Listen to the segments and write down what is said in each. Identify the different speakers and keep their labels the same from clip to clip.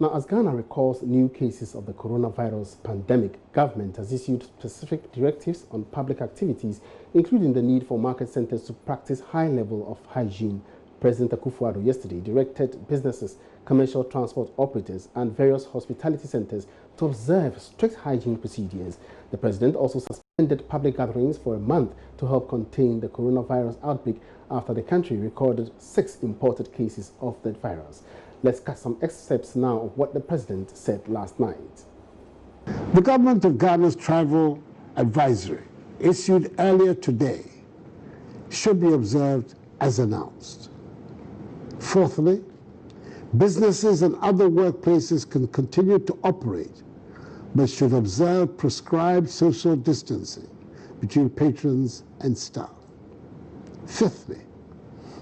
Speaker 1: Now, as Ghana records new cases of the coronavirus pandemic, government has issued specific directives on public activities, including the need for market centers to practice high level of hygiene. President Akufo-Addo yesterday directed businesses, commercial transport operators and various hospitality centers to observe strict hygiene procedures. The president also suspended public gatherings for a month to help contain the coronavirus outbreak after the country recorded 6 imported cases of the virus. Let's catch some excerpts now of what the president said last night.
Speaker 2: The government of Ghana's travel advisory, issued earlier today, should be observed as announced. Fourthly, businesses and other workplaces can continue to operate, but should observe prescribed social distancing between patrons and staff. Fifthly,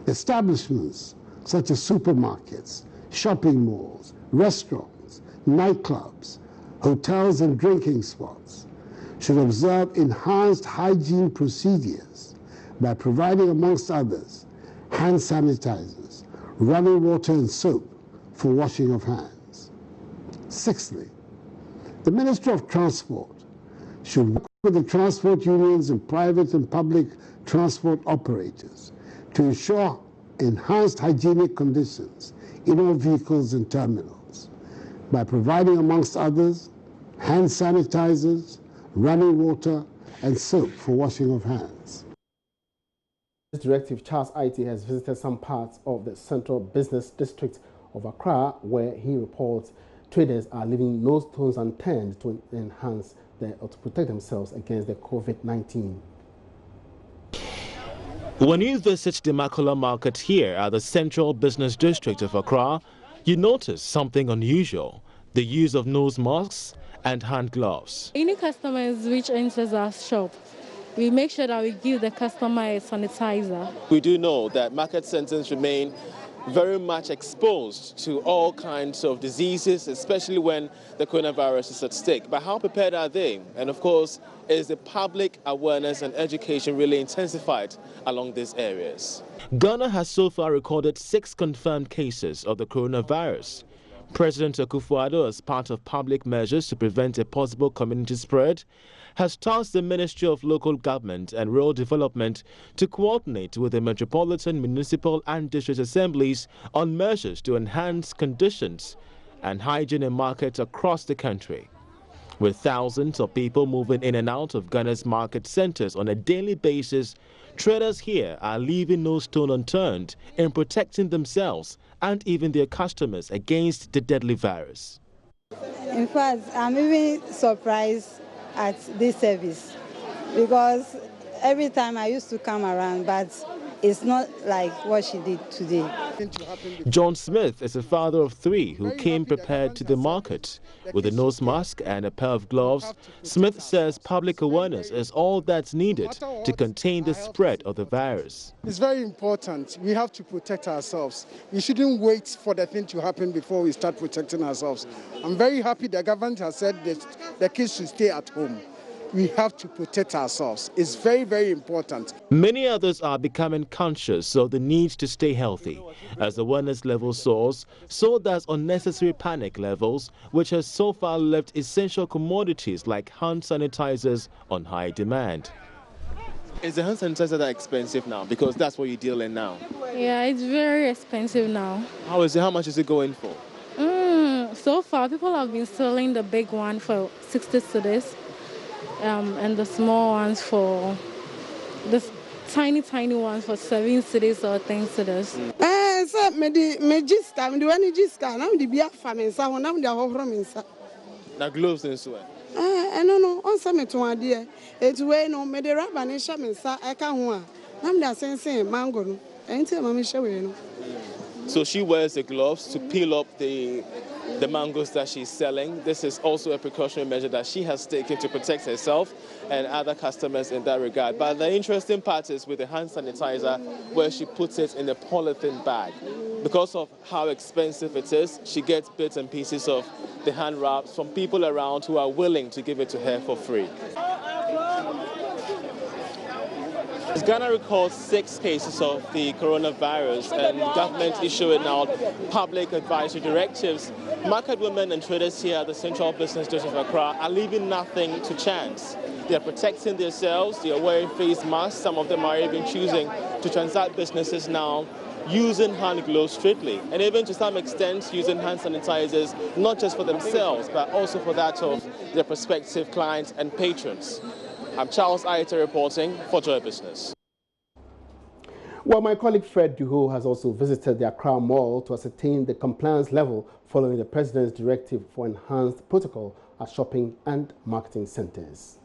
Speaker 2: establishments such as supermarkets, shopping malls, restaurants, nightclubs, hotels and drinking spots should observe enhanced hygiene procedures by providing, amongst others, hand sanitizers, running water and soap for washing of hands. Sixthly, the Ministry of Transport should work with the transport unions and private and public transport operators to ensure enhanced hygienic conditions in all vehicles and terminals by providing, amongst others, hand sanitizers, running water and soap for washing of hands.
Speaker 1: This directive, Charles IT, has visited some parts of the central business district of Accra, where he reports traders are leaving no stones unturned to enhance or to protect themselves against the COVID-19.
Speaker 3: When you visit the Makula market here at the central business district of Accra, you notice something unusual: the use of nose masks and hand gloves.
Speaker 4: Any customers which enters our shop, we make sure that we give the customer a sanitizer.
Speaker 3: We do know that market centers remain very much exposed to all kinds of diseases, especially when the coronavirus is at stake. But how prepared are they? And of course, is the public awareness and education really intensified along these areas? Ghana has so far recorded 6 confirmed cases of the coronavirus. President Akufo-Addo, as part of public measures to prevent a possible community spread, has tasked the Ministry of Local Government and Rural Development to coordinate with the metropolitan, municipal and district assemblies on measures to enhance conditions and hygiene in markets across the country. With thousands of people moving in and out of Ghana's market centers on a daily basis, traders here are leaving no stone unturned in protecting themselves and even their customers against the deadly virus.
Speaker 5: In fact, I'm even surprised at this service because every time I used to come around, but it's not like what she did today.
Speaker 3: John Smith is a father of 3 who came prepared to the market. With a nose mask and a pair of gloves, Smith says public awareness is all that's needed to contain the spread of the virus.
Speaker 6: It's very important. We have to protect ourselves. We shouldn't wait for the thing to happen before we start protecting ourselves. I'm very happy the government has said that the kids should stay at home. We have to protect ourselves. It's very, very important.
Speaker 3: Many others are becoming conscious of the need to stay healthy. As awareness level soars, so does unnecessary panic levels, which has so far left essential commodities like hand sanitizers on high demand. Is the hand sanitizer that expensive now? Because that's what you deal in now.
Speaker 4: Yeah, it's very expensive now.
Speaker 3: How is it? How much is it going for?
Speaker 4: So far, people have been selling the big one for 60 cedis. And the small ones for the tiny ones for 7 cedis or 10 cedis.
Speaker 5: So me jiska, me do jiska. Now the beer famine, so now the whole room inside.
Speaker 3: Na gloves and so on.
Speaker 5: No. On some to one dear. It's way no me the rubber and shaman sa. I can't one. Now the saying mango no. Ain't it, mommy show you.
Speaker 3: So she wears the gloves to peel up the mangoes that she's selling. This is also a precautionary measure that she has taken to protect herself and other customers in that regard. But the interesting part is with the hand sanitizer, where she puts it in a polythene bag. Because of how expensive it is, she gets bits and pieces of the hand wraps from people around who are willing to give it to her for free. Ghana records 6 cases of the coronavirus, and government issuing out public advisory directives. Market women and traders here at the Central Business District of Accra are leaving nothing to chance. They are protecting themselves, they are wearing face masks, some of them are even choosing to transact businesses now using hand gloves strictly, and even to some extent using hand sanitizers, not just for themselves, but also for that of their prospective clients and patrons. I'm Charles Ayeta reporting for Joy Business.
Speaker 1: Well, my colleague Fred Duho has also visited the Accra Mall to ascertain the compliance level following the President's directive for enhanced protocol at shopping and marketing centres.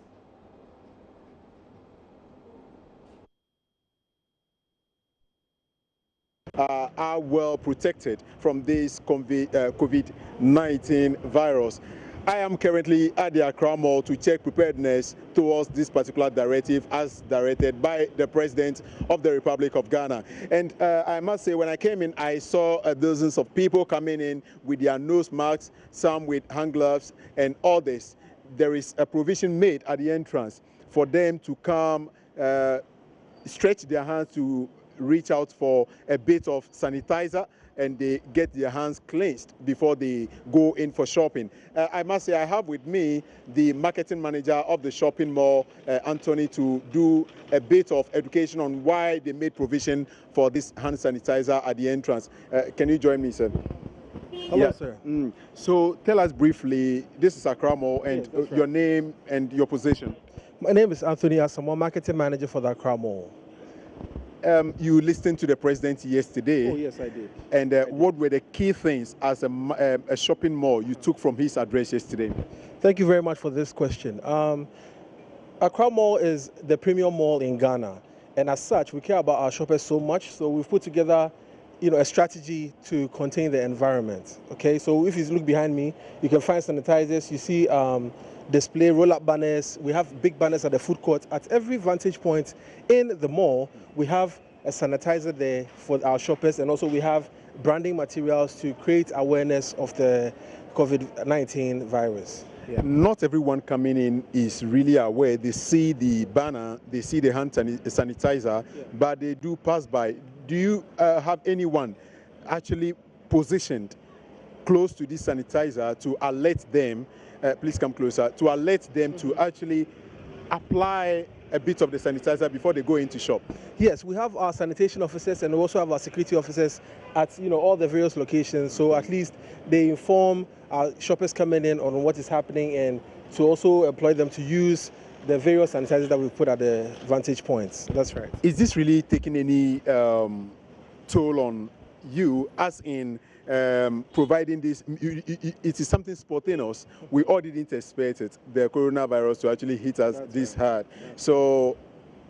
Speaker 7: Are well protected from this COVID-19 virus. I am currently at the Accra Mall to check preparedness towards this particular directive as directed by the President of the Republic of Ghana. And I must say, when I came in, I saw dozens of people coming in with their nose masks, some with hand gloves and others. There is a provision made at the entrance for them to come, stretch their hands to reach out for a bit of sanitizer, and they get their hands cleansed before they go in for shopping. I must say, I have with me the marketing manager of the shopping mall, Anthony, to do a bit of education on why they made provision for this hand sanitizer at the entrance. Can you join me, sir?
Speaker 8: Hello, sir.
Speaker 7: So tell us briefly, this is Accra Mall, and
Speaker 8: yes,
Speaker 7: your name and your position.
Speaker 8: My name is Anthony Asamoah, marketing manager for the Accra Mall.
Speaker 7: You listened to the president yesterday.
Speaker 8: Oh, yes, I did.
Speaker 7: And what were the key things as a shopping mall you took from his address yesterday?
Speaker 8: Thank you very much for this question. Accra Mall is the premium mall in Ghana. And as such, we care about our shoppers so much. So we've put together, a strategy to contain the environment. Okay, so if you look behind me, you can find sanitizers. You see display roll-up banners. We have big banners at the food court. At every vantage point in the mall, we have a sanitizer there for our shoppers, and also we have branding materials to create awareness of the COVID-19 virus.
Speaker 7: Yeah. Not everyone coming in is really aware. They see the banner, they see the hand sanitizer, but they do pass by. Do you have anyone actually positioned close to this sanitizer to alert them, please come closer, to alert them to actually apply a bit of the sanitizer before they go into shop?
Speaker 8: Yes, we have our sanitation officers, and we also have our security officers at all the various locations. So at least they inform our shoppers coming in on what is happening, and to also employ them to use the various sanitizers that we've put at the vantage points. That's right.
Speaker 7: Is this really taking any toll on you, as in providing this? It is something spontaneous. We all didn't expect it, the coronavirus, to actually hit us this hard. So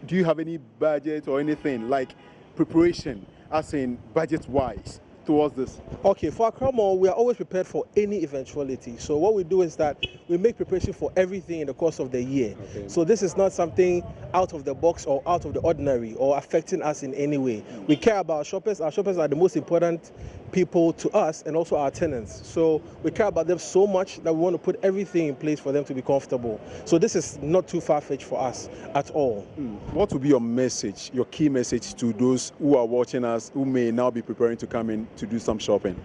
Speaker 7: do you have any budget or anything like preparation, as in budget-wise, towards this?
Speaker 8: Okay, for Accra Mall, we are always prepared for any eventuality. So what we do is that we make preparation for everything in the course of the year. Okay. So this is not something out of the box or out of the ordinary or affecting us in any way. We care about our shoppers. Our shoppers are the most important people to us, and also our tenants. So we care about them so much that we want to put everything in place for them to be comfortable. So this is not too far-fetched for us at all.
Speaker 7: What would be your message, your key message to those who are watching us, who may now be preparing to come in to do some shopping?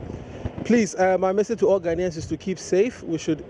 Speaker 8: Please, my message to all Ghanaians is to keep safe. We should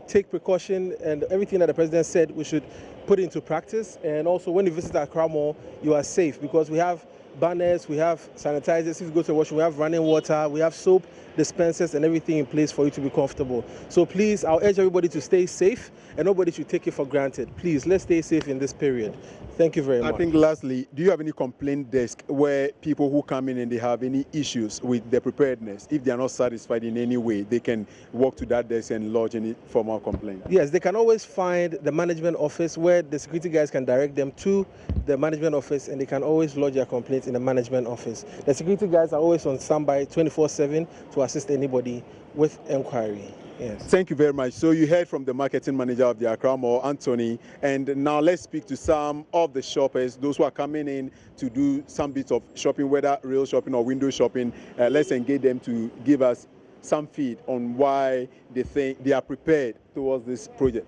Speaker 8: take precaution, and everything that the president said, we should put into practice. And also, when you visit Accra Mall, you are safe, because we have banners, we have sanitizers. If you go to the washroom, we have running water, we have soap dispensers and everything in place for you to be comfortable. So please, I'll urge everybody to stay safe, and nobody should take it for granted. Please, let's stay safe in this period. Thank you very much.
Speaker 7: I think lastly, do you have any complaint desk where people who come in and they have any issues with their preparedness, if they are not satisfied in any way, they can walk to that desk and lodge any formal complaint?
Speaker 8: Yes, they can always find the management office, where the security guys can direct them to the management office, and they can always lodge their complaints in the management office. The security guys are always on standby 24/7 to assist anybody with inquiry. Yes.
Speaker 7: Thank you very much. So you heard from the marketing manager of the Accra Mall, Anthony, and now let's speak to some of the shoppers, those who are coming in to do some bits of shopping, whether real shopping or window shopping. Let's engage them to give us some feed on why they think they are prepared towards this project.